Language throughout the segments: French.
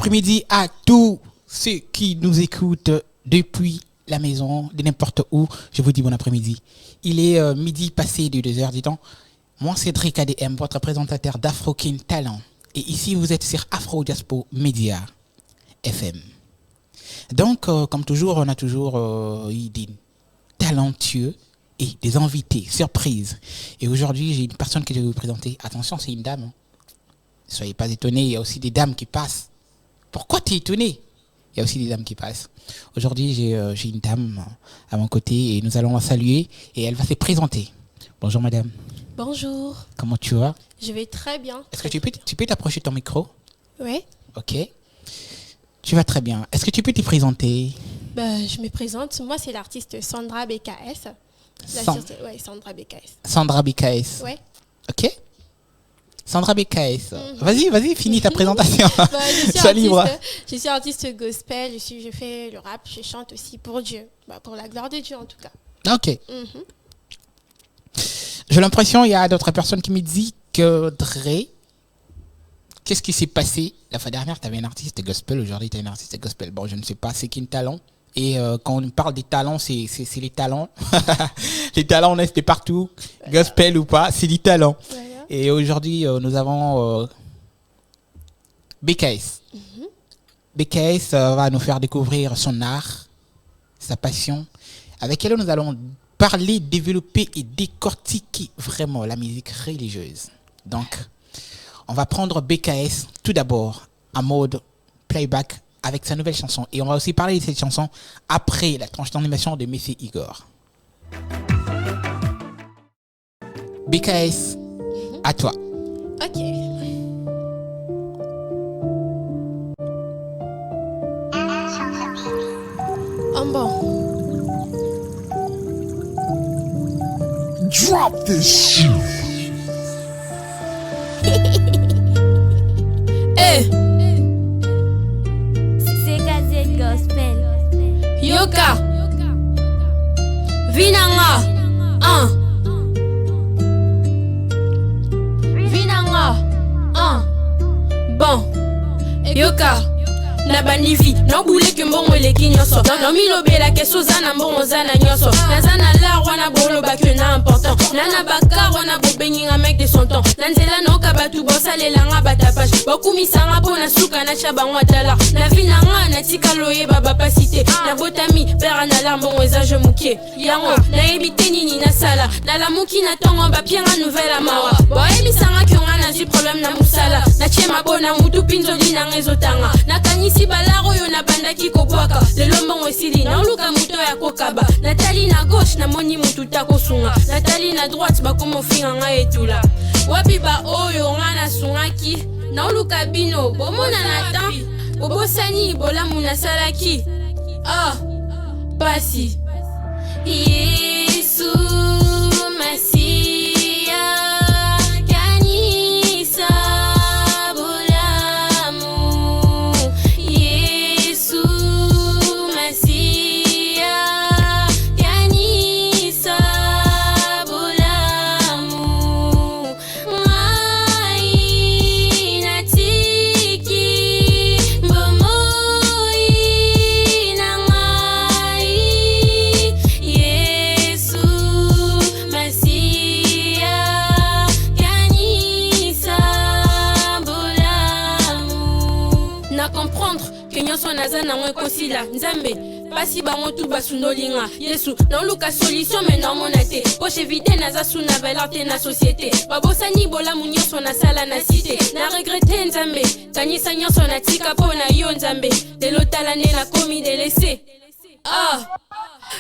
après-midi à tous ceux qui nous écoutent depuis la maison, de n'importe où. Je vous dis bon après-midi. Il est midi passé de 2 heures du temps. Moi, Cédric ADM, votre présentateur d'Afro-Kin Talent. Et ici, vous êtes sur Afro Diaspo Media FM. Donc, comme toujours, on a toujours des talentueux et des invités, surprises. Et aujourd'hui, j'ai une personne que je vais vous présenter. Attention, c'est une dame. Ne soyez pas étonnés, il y a aussi des dames qui passent. Pourquoi tu es étonné? Il y a aussi des dames qui passent. Aujourd'hui, j'ai une dame à mon côté et nous allons la saluer et elle va se présenter. Bonjour madame. Bonjour. Comment tu vas? Je vais très bien. Est-ce que tu peux t'approcher de ton micro? Oui. Ok. Tu vas très bien. Est-ce que tu peux te présenter? Je me présente. Moi, c'est l'artiste Sandra BKS. Oui, Sandra BKS. Sandra BKS. Oui. Ok. Sandra BKS. Vas-y, finis ta présentation. Sois libre. Je suis artiste gospel. Je fais le rap. Je chante aussi pour Dieu. Pour la gloire de Dieu, en tout cas. Ok. J'ai l'impression il y a d'autres personnes qui me disent que Dre, qu'est-ce qui s'est passé? La fois dernière, tu avais un artiste gospel. Aujourd'hui, tu as un artiste gospel. Bon, je ne sais pas, c'est qui un talent? Et quand on parle des talents, c'est les talents. Les talents, on est partout. Gospel ou pas, c'est des talents. Voilà. Et aujourd'hui, nous avons BKS. BKS va nous faire découvrir son art, sa passion, avec elle nous allons parler, développer et décortiquer vraiment la musique religieuse. Donc, on va prendre BKS tout d'abord en mode playback avec sa nouvelle chanson. Et on va aussi parler de cette chanson après la tranche d'animation de Messi Igor. BKS, à toi. Ok. Bon. Drop this shit. Hey. C'est Gazette Gospel. Yoka. Vinanga. Vinanga. Bon. Yoka. Na banivi na bule ke mbongo eleki nyonso na milobela ke sozana mbongo zana nyonso nazana la wana bolo bakyo na important nana baka wana bobenginga mec de son temps na nzela noka batu bosalelanga batapage bokumisanga mpona suka na tya bango atala na vi nanga natika loyeba bapasite na botami pera na la mbongo eza je mokie yango nayebi te nini nasala nalamuki na ntongo bapienga nouvelle amawa boyebisanga kionga nazwi problème na mosala natie mabona mutu mpinzoli nanga ezotanga nakanisi si balaro yo na bandaki kobwaka lelo mbongo esili naoluka moto ya kokaba natali na gauche na moni mutu takosunga natali na droite bakoma ofinga nga etula wapi ba oyo nga nasungaki naoluka bino bomona na tan bobosani bolamu nasalaki pasi Yesu Masia kanisa nazana mwe kosila nzambe pasi bango tu basunolinga yesu naoluka solution me naomona te poche vide naza suna valeur te na société babosani bolamu nyonso nasala na site na regrete nzambe kanisa nyonso natika mpo na yo nzambe lelo tala nde nakomi delese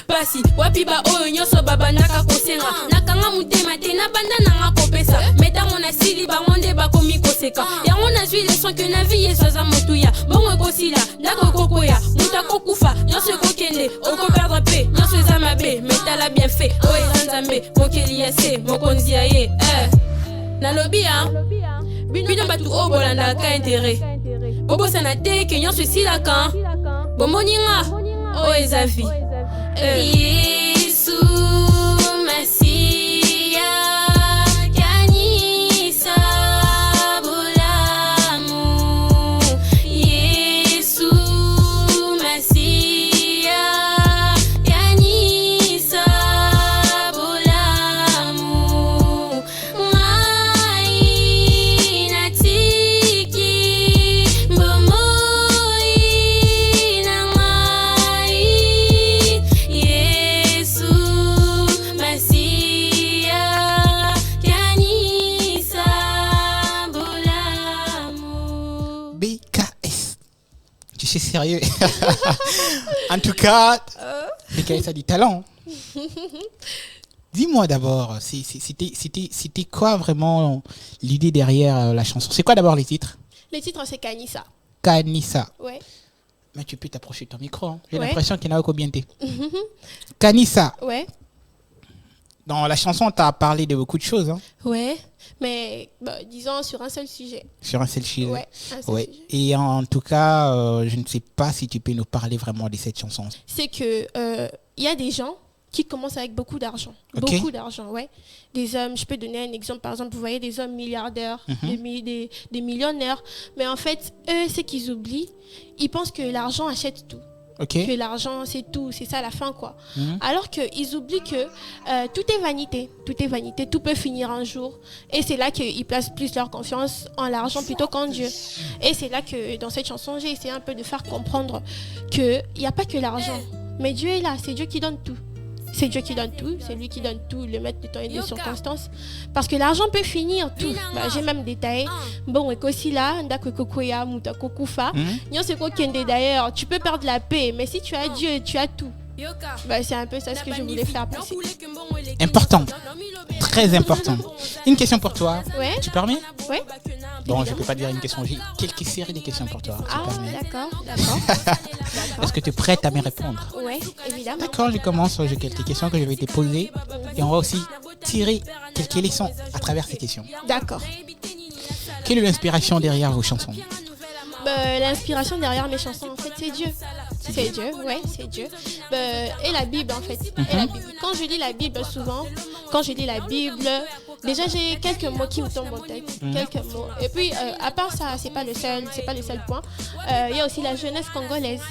pasi wapi ba oyo nyonso babandaka kosenga nakanga motema te nabanda nanga kopesa metango nasili bango nde bakomi koseka yango nazwi leson ke na vi yesu aza motuya bongo ekosila ndako ekokoya moto akokufa nyonso ekokende okoperdre pe nyonso eza mabe metala bien fait oyo eza nzambe mokeli ya se mokonzi ya ye nalobi bino bato oyo bolandaka intere bobosana te ke nyonso esilaka bomoninga oyo eza vi Yesu Masia kanisa bulamu c'est sérieux. En tout cas, Bekaïs a du talent. Dis-moi d'abord, c'était quoi vraiment l'idée derrière la chanson? C'est quoi d'abord les titres? Les titres, c'est Kanissa. Kanissa. Ouais. Mais tu peux t'approcher de ton micro. Hein. J'ai Ouais. l'impression qu'il y en a au bien. Kanissa. Ouais. Dans la chanson, tu as parlé de beaucoup de choses. Hein, Ouais. Mais disons sur un seul sujet. sur un seul sujet. Ouais. Un seul Ouais. sujet. Et en tout cas, je ne sais pas si tu peux nous parler vraiment de cette chanson. C'est que il y a des gens qui commencent avec beaucoup d'argent. Ok. Beaucoup d'argent, ouais. Des hommes, je peux donner un exemple, par exemple, vous voyez des hommes milliardaires, des millionnaires, mais en fait, eux, c'est qu'ils oublient, ils pensent que l'argent achète tout. Ok. Que l'argent, c'est tout, c'est ça la fin, quoi. Mhm. Alors qu'ils oublient que tout est vanité, tout peut finir un jour. Et c'est là qu'ils placent plus leur confiance en l'argent plutôt qu'en Dieu. Et c'est là que, dans cette chanson, j'ai essayé un peu de faire comprendre qu'il n'y a pas que l'argent. Mais Dieu est là, c'est Dieu qui donne tout. C'est Dieu qui donne tout, c'est lui qui donne tout, le maître de temps et des circonstances. Parce que l'argent peut finir tout. J'ai même détaillé. Bon, et qu'aussi là, ndakokoya, mutakokufa. Nyon c'est quoi kende d'ailleurs, tu peux perdre la paix, mais si tu as Dieu, tu as tout. C'est un peu ça ce que je voulais faire passer. Important. Très important. Une question pour toi. Ouais, Tu permets? ouais. Bon, je ne peux pas dire une question. J'ai quelques séries de questions pour toi. Tu Ah, permets? d'accord. Est-ce que tu es prête à me répondre? Ouais, évidemment. D'accord, je commence. J'ai quelques questions que je vais te poser. Et on va aussi tirer quelques leçons à travers ces questions. D'accord. Quelle est l'inspiration derrière vos chansons? L'inspiration derrière mes chansons, en fait, c'est Dieu. C'est Dieu, ouais, c'est Dieu. Et la Bible, en fait. Et la Bible. Quand je lis la Bible, souvent, déjà j'ai quelques mots qui me tombent en tête. Quelques mots. Et puis, à part ça, c'est pas le seul point. Il y a aussi la jeunesse congolaise.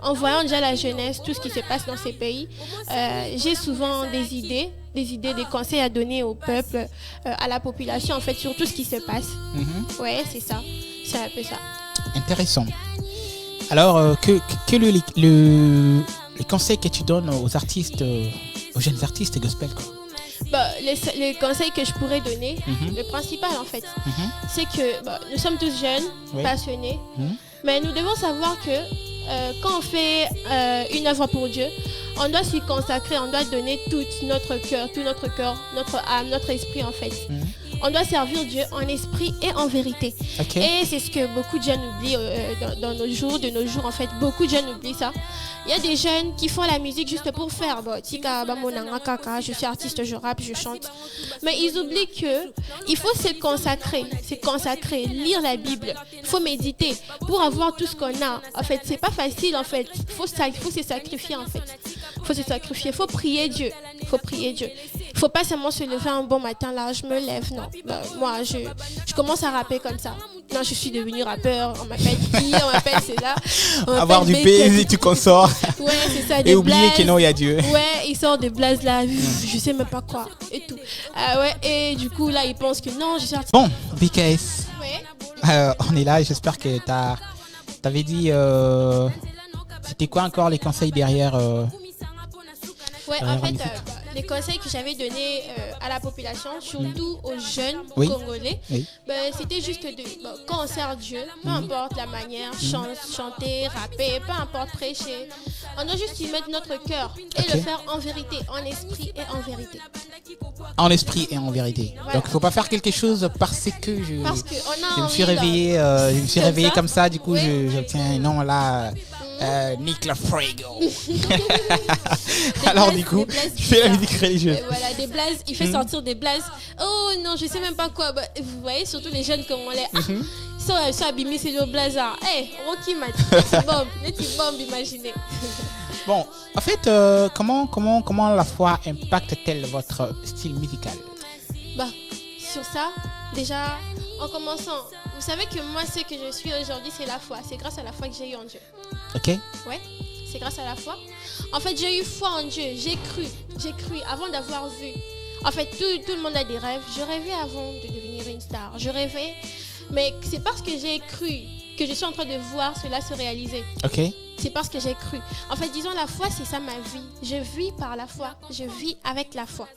En voyant déjà la jeunesse, tout ce qui se passe dans ces pays, j'ai souvent des idées, des conseils à donner au peuple, à la population, en fait, sur tout ce qui se passe. Ouais, c'est ça. C'est un peu ça. Intéressant. Alors, quel est le conseil que tu donnes aux artistes, aux jeunes artistes gospel, quoi? Les conseils que je pourrais donner, le principal en fait, c'est que nous sommes tous jeunes, Oui. passionnés, mais nous devons savoir que quand on fait une œuvre pour Dieu, on doit s'y consacrer, on doit donner tout notre cœur, notre âme, notre esprit en fait. On doit servir Dieu en esprit et en vérité. Ok. Et c'est ce que beaucoup de jeunes oublient de nos jours en fait. Beaucoup de jeunes oublient ça. Il y a des jeunes qui font la musique juste pour faire. Je suis artiste, je rappe, je chante. Mais ils oublient que il faut se consacrer, lire la Bible. Il faut méditer pour avoir tout ce qu'on a. En fait, c'est pas facile en fait. Il faut se sacrifier en fait. Il faut se sacrifier. Il faut prier Dieu. Il faut prier Dieu. Il faut pas seulement se lever un bon matin là, je me lève, non. Moi, je commence à rapper comme ça. Non, je suis devenu rappeur. On m'appelle qui? On m'appelle cela. Avoir du pays, tu consors. Ouais, c'est ça. Des Et oublier blazes. que non, il y a Dieu. Ouais, il sort des blazes là. Je sais même pas quoi. Et tout. Ouais, et du coup, là, il pense que non, je suis artiste. Bon, BKS, Ouais. on est là. J'espère que t'avais dit. C'était quoi encore les conseils derrière Ouais, Derrière en fait, la musique. les conseils que j'avais donnés à la population, surtout aux jeunes Oui. congolais, Oui. c'était juste quand on sert Dieu, peu importe la manière, chanter, rapper, peu importe prêcher, on doit juste y mettre notre cœur et Ok. le faire en vérité, en esprit et en vérité. En esprit et en vérité. Voilà. Donc, il faut pas faire quelque chose parce que Parce qu'on a je me suis envie réveillé, je me suis Comme réveillé ça. comme ça. Du coup, Oui. j'obtiens non là. Nick Lafrego. Alors, du coup, tu fais la musique religieuse. Voilà, des blazes, il fait sortir des blazes. Oh non, je sais même pas quoi. Vous voyez, surtout les jeunes comme on les. Ils sont abîmés, c'est le blaze. Rocky Mat, let's bomb, imaginez. Bon, en fait, comment la foi impacte-t-elle votre style musical? Sur ça, déjà, en commençant, vous savez que moi, ce que je suis aujourd'hui, c'est la foi. C'est grâce à la foi que j'ai eu en Dieu. Ok. Ouais, c'est grâce à la foi. En fait, j'ai eu foi en Dieu. J'ai cru avant d'avoir vu. En fait, tout le monde a des rêves. Je rêvais avant de devenir une star. Je rêvais. Mais c'est parce que j'ai cru que je suis en train de voir cela se réaliser. Ok. C'est parce que j'ai cru. En fait, disons, la foi, c'est ça ma vie. Je vis par la foi. Je vis avec la foi.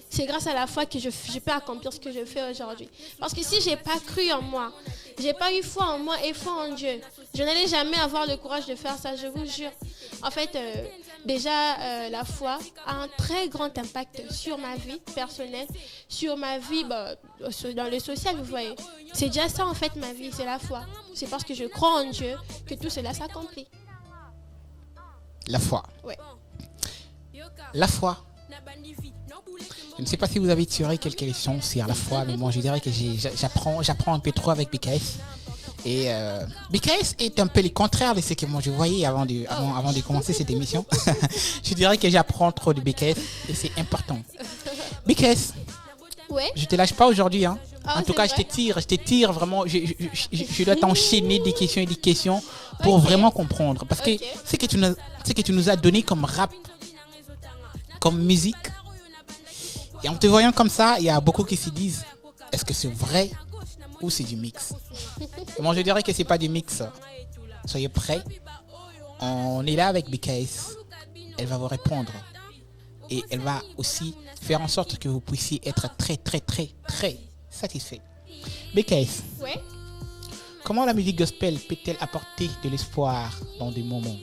C'est grâce à la foi que je peux accomplir ce que je fais aujourd'hui. Parce que si j'ai pas cru en moi, j'ai pas eu foi en moi et foi en Dieu, Je n'allais jamais avoir le courage de faire ça, je vous jure. En fait, déjà, la foi a un très grand impact sur ma vie personnelle, sur ma vie dans le social, vous voyez. C'est déjà ça, en fait, ma vie, c'est la foi. C'est parce que je crois en Dieu que tout cela s'accomplit. La foi. Ouais. La foi. Je ne sais pas si vous avez tiré quelques leçons sur la foi, mais moi je dirais que j'apprends un peu trop avec BKS. Et BKS est un peu le contraire de ce que moi je voyais avant de commencer cette émission. Je dirais que j'apprends trop de BKS et c'est important. BKS, Ouais. je te lâche pas aujourd'hui, hein. Ah, En tout c'est cas, vrai. je te tire vraiment. Je dois t'enchaîner des questions pour Ok. vraiment comprendre. Parce que Ok. ce que tu nous as donné comme rap, comme musique, et en te voyant comme ça, il y a beaucoup qui se disent, est-ce que c'est vrai ou c'est du mix? Et moi, je dirais que c'est pas du mix. Soyez prêts. On est là avec BKS. Elle va vous répondre. Et elle va aussi faire en sorte que vous puissiez être très, très, très, très satisfait. BKS, Ouais. comment la musique gospel peut-elle apporter de l'espoir dans des moments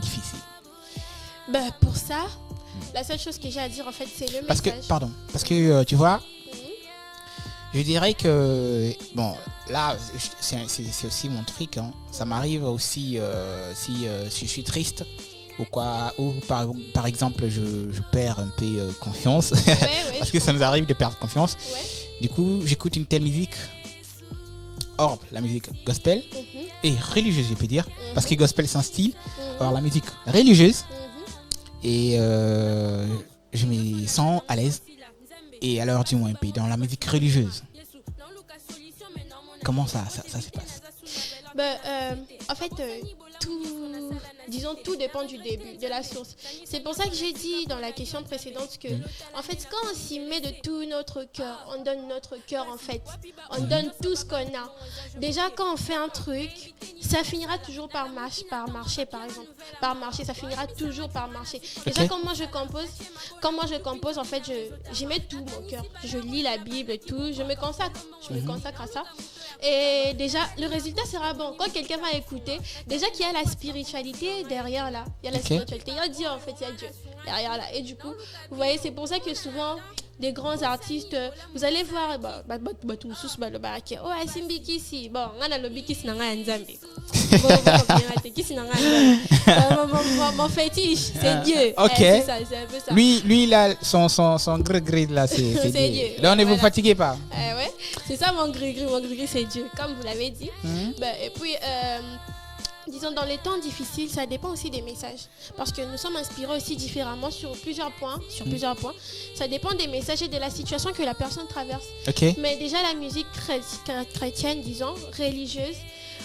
difficiles? Pour ça, la seule chose que j'ai à dire, en fait, c'est le Parce que, message. tu vois, je dirais que, bon, là, c'est aussi mon truc, hein. Ça m'arrive aussi si je suis triste ou quoi, ou par exemple, je perds un peu confiance, Ouais, parce que ça nous arrive de perdre confiance. Ouais. Du coup, j'écoute une telle musique, hors la musique gospel, Mhm. et religieuse, je peux dire, parce que gospel c'est un style, Mhm. alors la musique religieuse, Mhm. et je me sens à l'aise. Et alors, dis-moi un peu, dans la musique religieuse, comment ça se passe? En fait, tout dépend du début, de la source. C'est pour ça que j'ai dit dans la question précédente que, en fait, quand on s'y met de tout notre cœur, on donne notre cœur, en fait. On donne tout ce qu'on a. Déjà, quand on fait un truc, ça finira toujours par marcher, par exemple. Par marcher, ça finira toujours par marcher. Déjà, Ok. quand moi je compose, en fait, j'y mets tout mon cœur. Je lis la Bible et tout, je me consacre. Je me consacre à ça. Et déjà, le résultat sera bon. Quand quelqu'un va écouter, déjà qu'il y a la spiritualité derrière là. Il y a la Ok. spiritualité. Il y a Dieu, en fait, il y a Dieu derrière là. Et du coup, vous voyez, c'est pour ça que souvent, des grands artistes, vous allez voir, oh, Asimbi Kisi, bon, on a le Bikis Nanga Nzambi. Mon fétiche, c'est Dieu. Ok. C'est ça, c'est un peu ça. Lui là, son gris là, c'est C'est Dieu. Dieu. Là, ne vous Voilà. fatiguez pas. Ouais, c'est ça mon gris-gris, c'est Dieu, comme vous l'avez dit. Et puis, disons, dans les temps difficiles, ça dépend aussi des messages. Parce que nous sommes inspirés aussi différemment sur plusieurs points. Ça dépend des messages et de la situation que la personne traverse. Ok. Mais déjà, la musique chrétienne, disons, religieuse,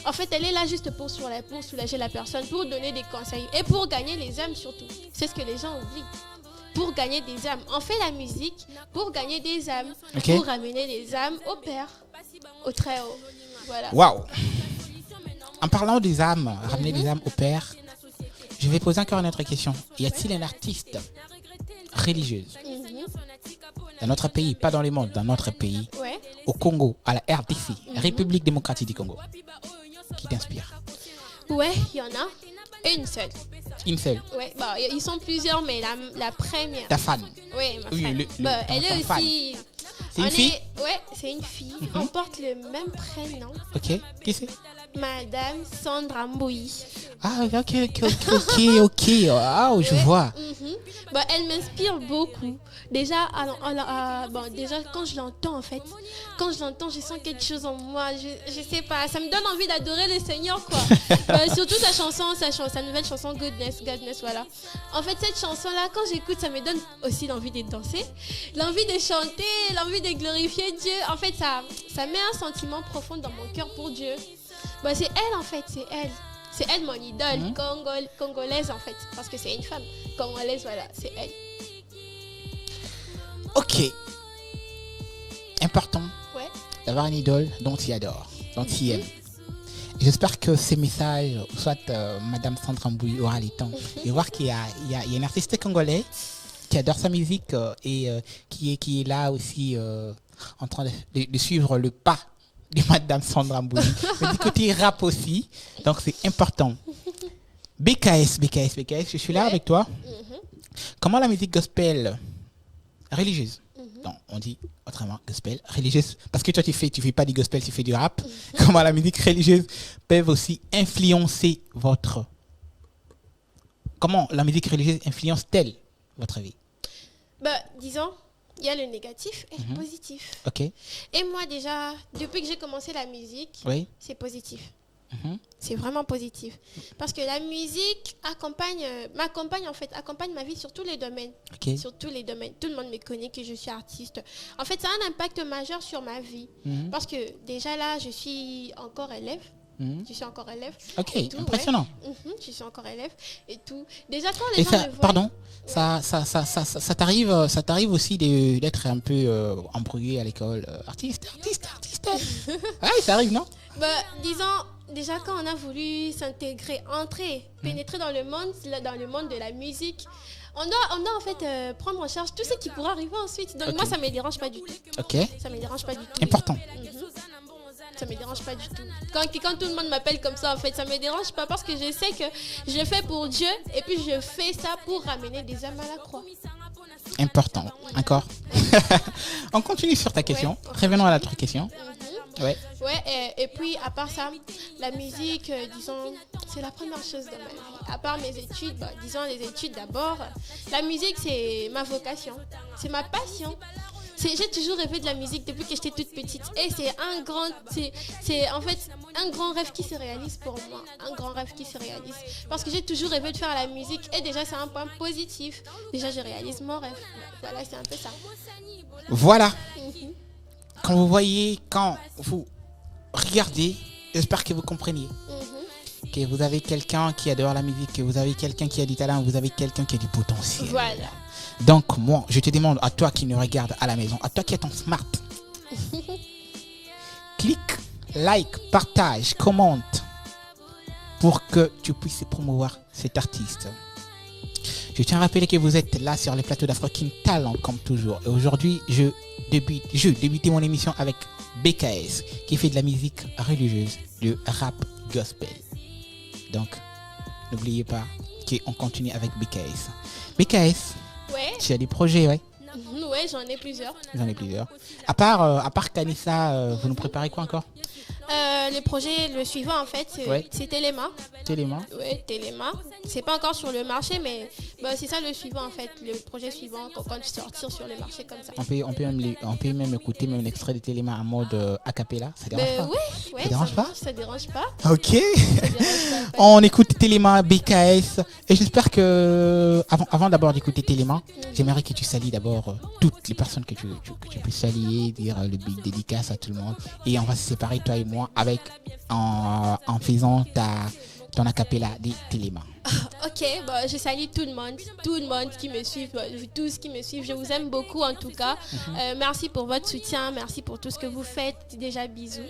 en fait, elle est là juste pour soulager la personne, pour donner des conseils et pour gagner les âmes surtout. C'est ce que les gens oublient. Pour gagner des âmes. On fait la musique pour gagner des âmes, Ok. pour ramener des âmes au Père, au Très-Haut. Voilà. Waouh. En parlant des âmes, ramener des âmes au Père, je vais poser encore une autre question. Y a-t-il un artiste religieuse Mhm. dans notre pays, pas dans le monde, dans notre pays, Ouais. au Congo, à la RDC, République démocratique du Congo, qui t'inspire? Ouais, il y en a une seule. Une seule, Ouais, ils sont plusieurs, mais la première. ta fan. Ouais, ma Oui, fan. Elle est ton fan. aussi. C'est une fille? Ouais, c'est une fille. On porte le même prénom. Ok, qui c'est? Madame Sandra Mboui. Ah, ok. Ah, je vois. Mhm. Elle m'inspire beaucoup. Déjà, déjà quand je l'entends, en fait, je sens quelque chose en moi. Je sais pas, ça me donne envie d'adorer le Seigneur, quoi. Surtout sa nouvelle chanson Goodness, voilà. En fait, cette chanson-là, quand j'écoute, ça me donne aussi l'envie de danser, l'envie de chanter, l'envie de glorifier Dieu. En fait, ça met un sentiment profond dans mon cœur pour Dieu. C'est elle, en fait, c'est elle. C'est elle mon idole, congolaise en fait, parce que c'est une femme congolaise, voilà, c'est elle. Ok. Important Ouais. d'avoir une idole dont tu adores, dont tu aimes. J'espère que ces messages, soit Madame Sandra Mboui aura le temps de voir qu'il y a un artiste congolais qui adore sa musique et qui est là aussi en train de suivre le pas de Madame Sandra Mbouli, mais du côté rap aussi. Donc, c'est important. BKS, je suis là avec toi. Comment la musique gospel religieuse, donc on dit autrement gospel religieuse, parce que toi tu fais pas du gospel, tu fais du rap. Comment la musique religieuse peut aussi influencer votre... Comment la musique religieuse influence-t-elle votre vie? Disons, il y a le négatif et le positif. Ok. Et moi déjà, depuis que j'ai commencé la musique, Oui. c'est positif. C'est vraiment positif. Parce que la musique accompagne ma vie sur tous les domaines. Ok. Sur tous les domaines. Tout le monde me connaît que je suis artiste. En fait, ça a un impact majeur sur ma vie. Parce que déjà là, je suis encore élève. Je suis encore élève. Ok, et tout, impressionnant. Ouais. Je suis encore élève et tout. Déjà quand Et les gens ça, me voient... pardon, ça t'arrive aussi d'être un peu embrouillé à l'école, artiste. Ouais, ça arrive, non? Disons, déjà quand on a voulu s'intégrer, pénétrer dans le monde de la musique, on doit en fait prendre en charge tout ce qui pourra arriver ensuite. Donc moi, ça ne me dérange pas du tout. Ok. Ça me dérange pas du tout. Important. Ça me dérange pas du tout. Quand tout le monde m'appelle comme ça, en fait, ça me dérange pas parce que je sais que je le fais pour Dieu et puis je fais ça pour ramener des âmes à la croix. Important. Encore. On continue sur ta question. Revenons à la autre question. Ouais. Et puis à part ça, la musique, disons, c'est la première chose de ma vie. À part mes études, disons les études d'abord, la musique c'est ma vocation, c'est ma passion. J'ai toujours rêvé de la musique depuis que j'étais toute petite et c'est en fait un grand rêve qui se réalise pour moi, un grand rêve qui se réalise parce que j'ai toujours rêvé de faire la musique et déjà c'est un point positif. Déjà je réalise mon rêve. Voilà, c'est un peu ça. Voilà. Quand vous regardez, j'espère que vous compreniez que vous avez quelqu'un qui adore la musique, que vous avez quelqu'un qui a du talent, vous avez quelqu'un qui a du potentiel. Voilà. Donc moi, je te demande à toi qui nous regarde à la maison, à toi qui as ton smart, clique, like, partage, commente pour que tu puisses promouvoir cet artiste. Je tiens à rappeler que vous êtes là sur le plateau d'Afro King Talent comme toujours. Et aujourd'hui, je débute mon émission avec BKS qui fait de la musique religieuse, du rap gospel. Donc, n'oubliez pas qu'on continue avec BKS. BKS, Ouais. tu as des projets, ouais? Ouais, j'en ai plusieurs. J'en ai plusieurs. À part Kanissa, vous nous préparez quoi encore? Le projet, le suivant en fait, c'est Téléma. Téléma. Oui, Téléma. C'est pas encore sur le marché, mais c'est ça le suivant en fait, le projet suivant qu'on compte sortir sur le marché comme ça. On peut même écouter même l'extrait de Téléma en mode a cappella. Ça dérange pas? Oui, Ça dérange pas? Ça dérange pas. Ok. Ça dérange pas. On écoute Téléma, BKS. Et j'espère que, avant d'abord d'écouter Téléma, j'aimerais que tu salues d'abord toutes les personnes que tu peux saluer, dire le big dédicace à tout le monde. Et on va se séparer, toi et moi, en faisant ton acapella de Téléma. Ok, je salue tout le monde qui me suit, tous qui me suivent. Je vous aime beaucoup en tout cas. Merci pour votre soutien, merci pour tout ce que vous faites. Déjà, bisous.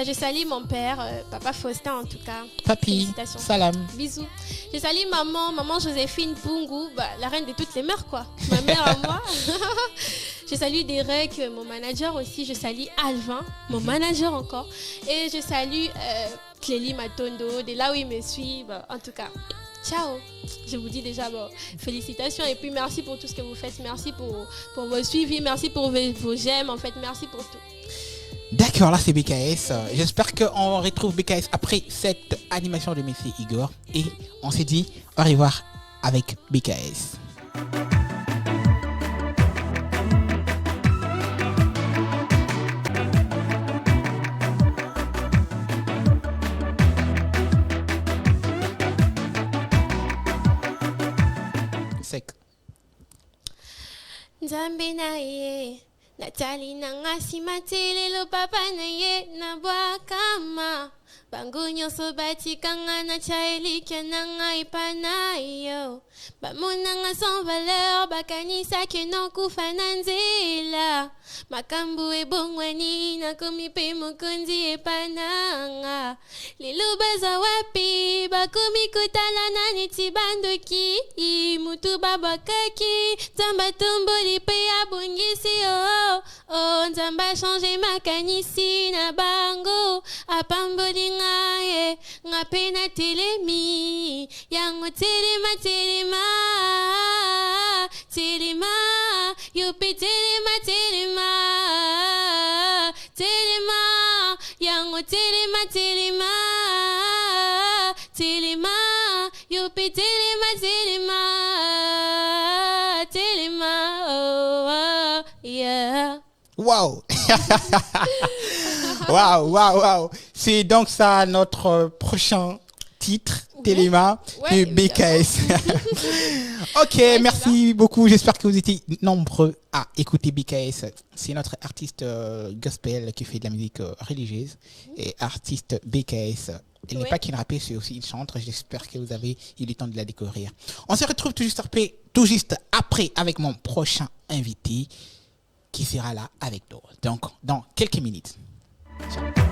Je salue mon père, papa Faustin en tout cas. Papi, félicitations. salam. Bisous. Je salue maman Joséphine Pungu, la reine de toutes les mères quoi. Ma mère à moi. Je salue Derek, mon manager aussi. Je salue Alvin, mon manager encore. Et je salue Clélie Matondo, de là où il me suit. En tout cas, ciao. Je vous dis déjà félicitations et puis merci pour tout ce que vous faites. Merci pour vos suivis, merci pour vos j'aime. En fait, merci pour tout. D'accord, là c'est BKS. J'espère qu'on retrouve BKS après cette animation de Messi Igor. Et on s'est dit au revoir avec BKS. Sec. Nzambe na ye Natali na ngasi matele lo papa na ye na bwakama bango nyonso batikanga na chaelike na ngai pana yo bamonanga sans valeur bakanisaki nokufa na nzela makambo ebongwani nakomi mpe mokonzi epananga lelo baza wapi bakomi kotala na neti bandoki mutu babwakaki nzambe tomboli mpe abongisi nzambe achange makanisi na bango apamboli ngai nga mpe na telemi yango telema telema telema yo mpe telema telema telema yango telema telema telema yo mpe telema telema telema oh, yeah. Wow. Wow. C'est donc ça notre prochain titre, Téléma, de BKS. Ok, merci beaucoup. J'espère que vous étiez nombreux à écouter BKS. C'est notre artiste gospel qui fait de la musique religieuse et artiste BKS. Il n'est pas qu'une rappeuse, c'est aussi une chanteuse. J'espère que vous avez eu le temps de la découvrir. On se retrouve tout juste après avec mon prochain invité qui sera là avec nous. Donc, dans quelques minutes. Ciao.